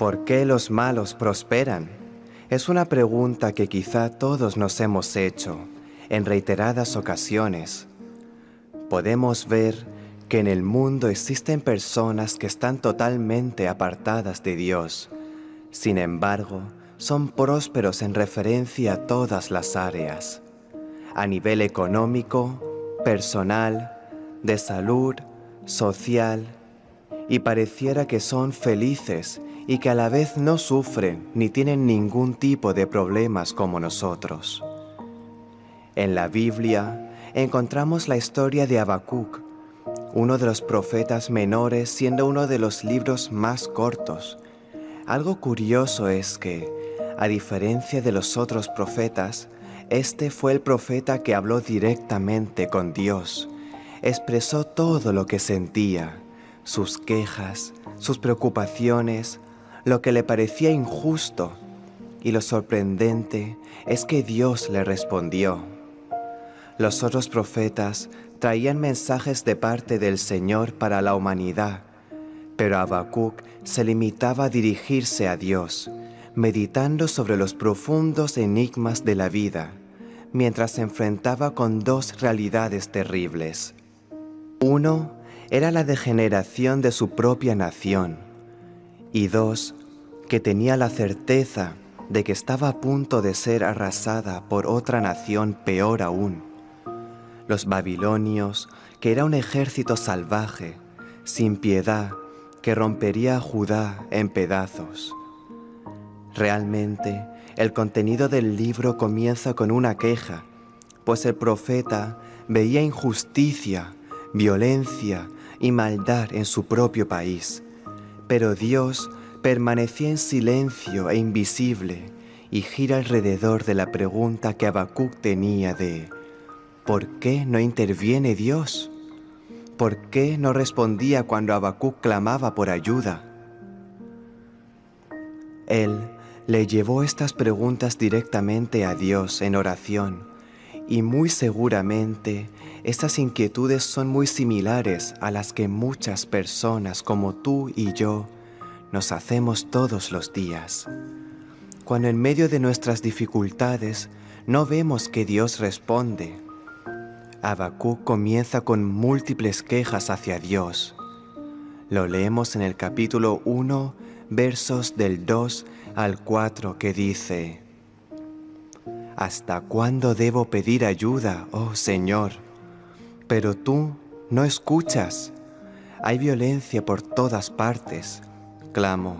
¿Por qué los malos prosperan? Es una pregunta que quizá todos nos hemos hecho en reiteradas ocasiones. Podemos ver que en el mundo existen personas que están totalmente apartadas de Dios. Sin embargo, son prósperos en referencia a todas las áreas. A nivel económico, personal, de salud, social, y pareciera que son felices y que a la vez no sufren ni tienen ningún tipo de problemas como nosotros. En la Biblia encontramos la historia de Habacuc, uno de los profetas menores siendo uno de los libros más cortos. Algo curioso es que, a diferencia de los otros profetas, este fue el profeta que habló directamente con Dios. Expresó todo lo que sentía, sus quejas, sus preocupaciones, lo que le parecía injusto, y lo sorprendente es que Dios le respondió. Los otros profetas traían mensajes de parte del Señor para la humanidad, pero Habacuc se limitaba a dirigirse a Dios, meditando sobre los profundos enigmas de la vida, mientras se enfrentaba con dos realidades terribles. Uno era la degeneración de su propia nación, y dos, que tenía la certeza de que estaba a punto de ser arrasada por otra nación peor aún. Los babilonios, que era un ejército salvaje, sin piedad, que rompería a Judá en pedazos. Realmente, el contenido del libro comienza con una queja, pues el profeta veía injusticia, violencia y maldad en su propio país, pero Dios permanecía en silencio e invisible y gira alrededor de la pregunta que Habacuc tenía de ¿por qué no interviene Dios? ¿Por qué no respondía cuando Habacuc clamaba por ayuda? Él le llevó estas preguntas directamente a Dios en oración, y muy seguramente estas inquietudes son muy similares a las que muchas personas como tú y yo nos hacemos todos los días. Cuando en medio de nuestras dificultades no vemos que Dios responde, Habacuc comienza con múltiples quejas hacia Dios. Lo leemos en el capítulo 1, versos del 2 al 4, que dice: ¿Hasta cuándo debo pedir ayuda, oh Señor? Pero tú no escuchas. Hay violencia por todas partes. Clamo,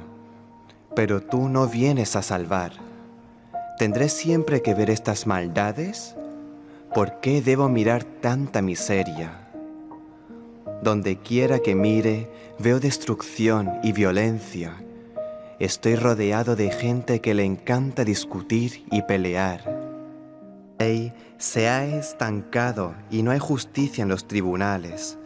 pero tú no vienes a salvar. ¿Tendré siempre que ver estas maldades? ¿Por qué debo mirar tanta miseria? Donde quiera que mire, veo destrucción y violencia. Estoy rodeado de gente que le encanta discutir y pelear. La ley se ha estancado y no hay justicia en los tribunales.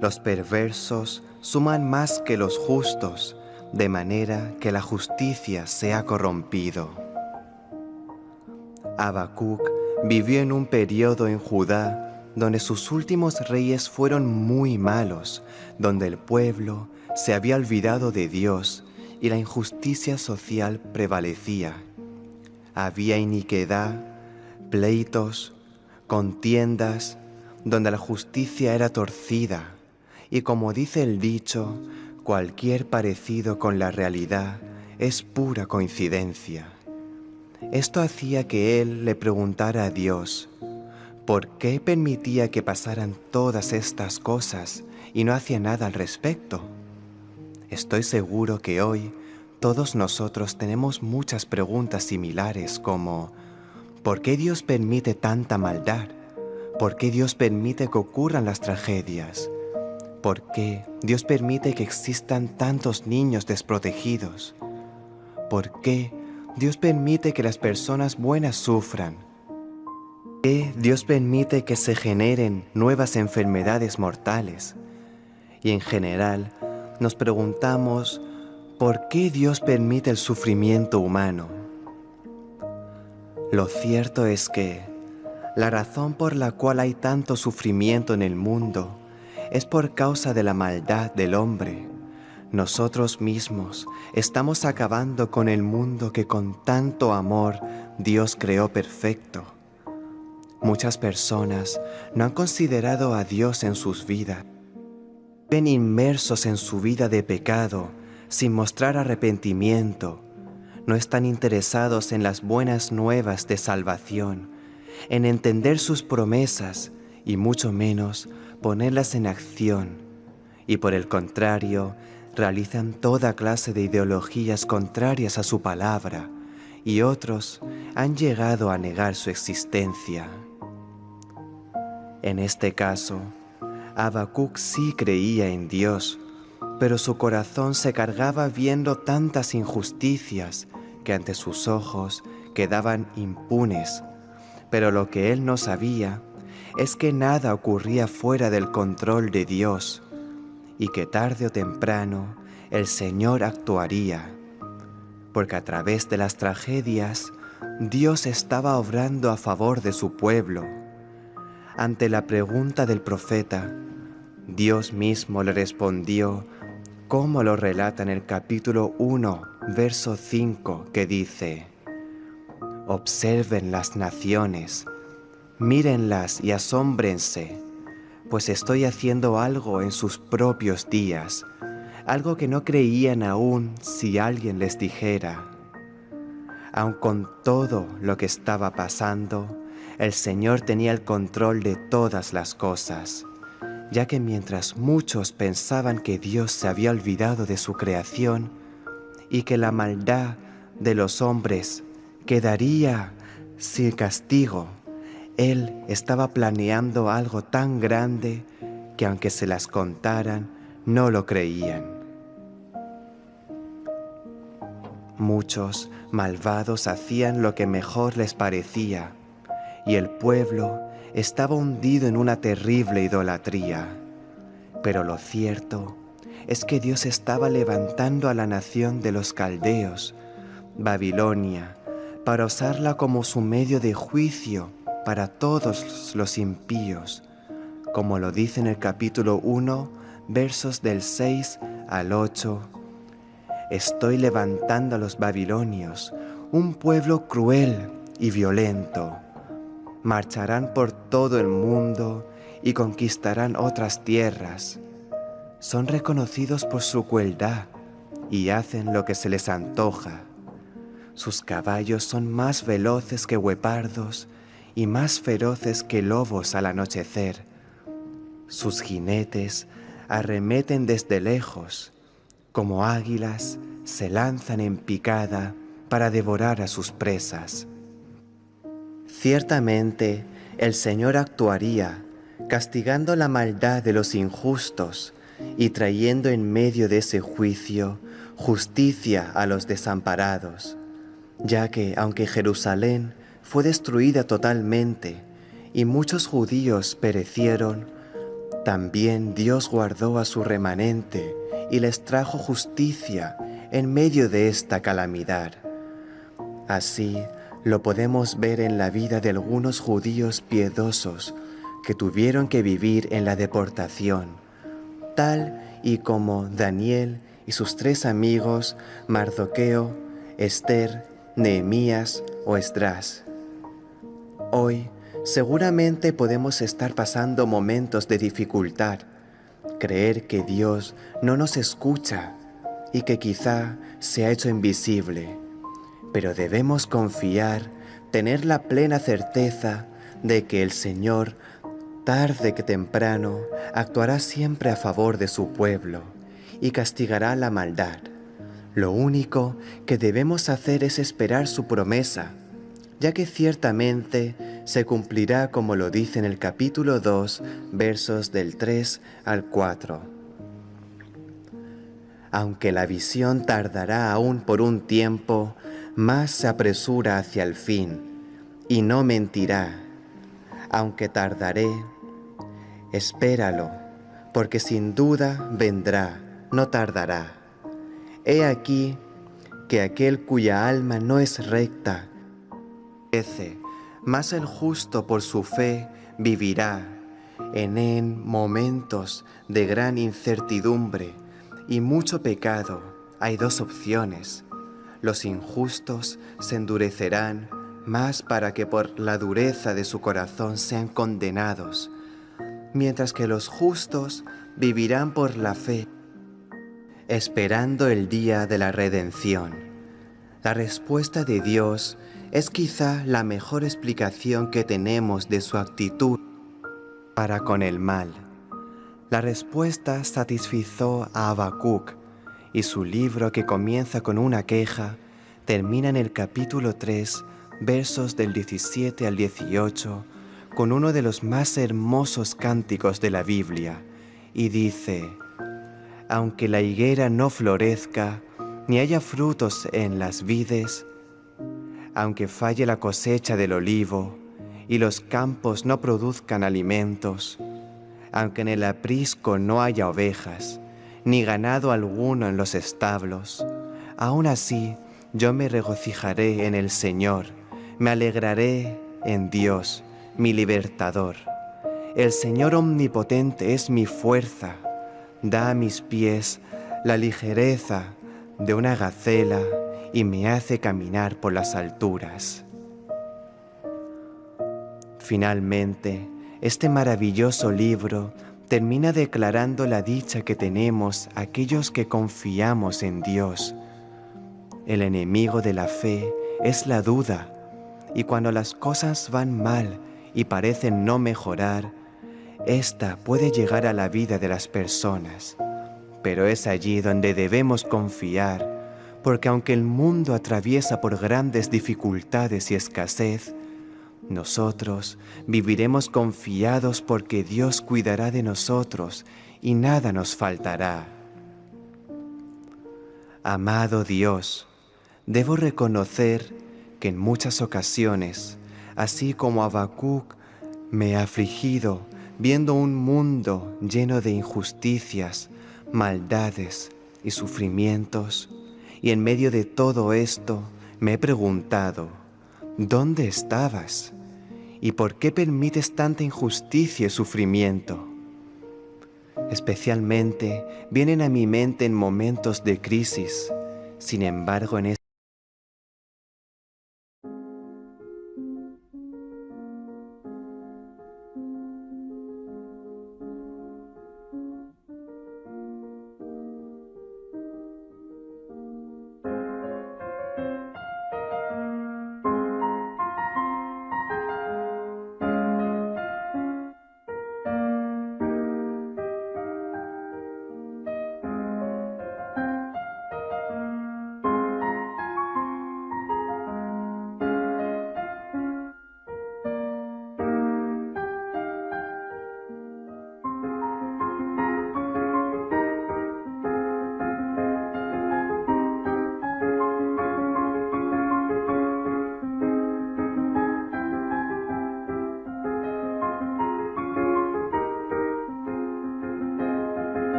Los perversos suman más que los justos, de manera que la justicia se ha corrompido. Habacuc vivió en un periodo en Judá donde sus últimos reyes fueron muy malos, donde el pueblo se había olvidado de Dios y la injusticia social prevalecía. Había iniquidad, pleitos, contiendas, donde la justicia era torcida, y como dice el dicho, cualquier parecido con la realidad es pura coincidencia. Esto hacía que él le preguntara a Dios, ¿por qué permitía que pasaran todas estas cosas y no hacía nada al respecto? Estoy seguro que hoy todos nosotros tenemos muchas preguntas similares como ¿por qué Dios permite tanta maldad? ¿Por qué Dios permite que ocurran las tragedias? ¿Por qué Dios permite que existan tantos niños desprotegidos? ¿Por qué Dios permite que las personas buenas sufran? ¿Por qué Dios permite que se generen nuevas enfermedades mortales? Y en general, nos preguntamos, ¿por qué Dios permite el sufrimiento humano? Lo cierto es que la razón por la cual hay tanto sufrimiento en el mundo es por causa de la maldad del hombre. nosotros mismos estamos acabando con el mundo que con tanto amor Dios creó perfecto. Muchas personas no han considerado a Dios en sus vidas. Viven inmersos en su vida de pecado sin mostrar arrepentimiento. No están interesados en las buenas nuevas de salvación, en entender sus promesas y mucho menos ponerlas en acción. Y por el contrario, realizan toda clase de ideologías contrarias a su palabra, y otros han llegado a negar su existencia. En este caso, Habacuc sí creía en Dios, pero su corazón se cargaba viendo tantas injusticias que ante sus ojos quedaban impunes. Pero lo que él no sabía es que nada ocurría fuera del control de Dios y que tarde o temprano el Señor actuaría, porque a través de las tragedias Dios estaba obrando a favor de su pueblo. Ante la pregunta del profeta, Dios mismo le respondió, como lo relata en el capítulo 1, verso 5, que dice: observen las naciones, mírenlas y asómbrense, pues estoy haciendo algo en sus propios días, algo que no creían aún si alguien les dijera. Aun con todo lo que estaba pasando, el Señor tenía el control de todas las cosas, ya que mientras muchos pensaban que Dios se había olvidado de su creación y que la maldad de los hombres quedaría sin castigo, Él estaba planeando algo tan grande que aunque se las contaran, no lo creían. Muchos malvados hacían lo que mejor les parecía, y el pueblo estaba hundido en una terrible idolatría. Pero lo cierto es que Dios estaba levantando a la nación de los caldeos, Babilonia, para usarla como su medio de juicio para todos los impíos, como lo dice en el capítulo 1, versos del 6 al 8. Estoy levantando a los babilonios, un pueblo cruel y violento. Marcharán por todo el mundo y conquistarán otras tierras. Son reconocidos por su crueldad y hacen lo que se les antoja. Sus caballos son más veloces que guepardos y más feroces que lobos al anochecer. Sus jinetes arremeten desde lejos, como águilas se lanzan en picada para devorar a sus presas. Ciertamente, el Señor actuaría, castigando la maldad de los injustos y trayendo en medio de ese juicio justicia a los desamparados, ya que, aunque Jerusalén fue destruida totalmente y muchos judíos perecieron, también Dios guardó a su remanente y les trajo justicia en medio de esta calamidad. Así lo podemos ver en la vida de algunos judíos piedosos que tuvieron que vivir en la deportación, tal y como Daniel y sus 3 amigos, Mardoqueo, Esther, Nehemías o Esdras. Hoy seguramente podemos estar pasando momentos de dificultad, creer que Dios no nos escucha y que quizá se ha hecho invisible, pero debemos confiar, tener la plena certeza de que el Señor, tarde que temprano, actuará siempre a favor de su pueblo y castigará la maldad. Lo único que debemos hacer es esperar su promesa, ya que ciertamente se cumplirá como lo dice en el capítulo 2, versos del 3 al 4. Aunque la visión tardará aún por un tiempo, más se apresura hacia el fin, y no mentirá. Aunque tardaré, espéralo, porque sin duda vendrá, no tardará. He aquí que aquel cuya alma no es recta, mas el justo por su fe vivirá. En momentos de gran incertidumbre y mucho pecado, hay dos opciones. Los injustos se endurecerán más para que por la dureza de su corazón sean condenados, mientras que los justos vivirán por la fe, esperando el día de la redención. La respuesta de Dios es quizá la mejor explicación que tenemos de su actitud para con el mal. La respuesta satisfizo a Habacuc, y su libro, que comienza con una queja, termina en el capítulo 3, versos del 17 al 18, con uno de los más hermosos cánticos de la Biblia, y dice: aunque la higuera no florezca, ni haya frutos en las vides, aunque falle la cosecha del olivo, y los campos no produzcan alimentos, aunque en el aprisco no haya ovejas, ni ganado alguno en los establos, aún así yo me regocijaré en el Señor, me alegraré en Dios, mi libertador. El Señor omnipotente es mi fuerza, da a mis pies la ligereza de una gacela y me hace caminar por las alturas. Finalmente, este maravilloso libro termina declarando la dicha que tenemos aquellos que confiamos en Dios. El enemigo de la fe es la duda, y cuando las cosas van mal y parecen no mejorar, esta puede llegar a la vida de las personas. Pero es allí donde debemos confiar, porque aunque el mundo atraviesa por grandes dificultades y escasez, nosotros viviremos confiados porque Dios cuidará de nosotros y nada nos faltará. Amado Dios, debo reconocer que en muchas ocasiones, así como Habacuc, me he afligido viendo un mundo lleno de injusticias, maldades y sufrimientos, y en medio de todo esto me he preguntado: ¿dónde estabas? ¿Y por qué permites tanta injusticia y sufrimiento? Especialmente vienen a mi mente en momentos de crisis. Sin embargo, en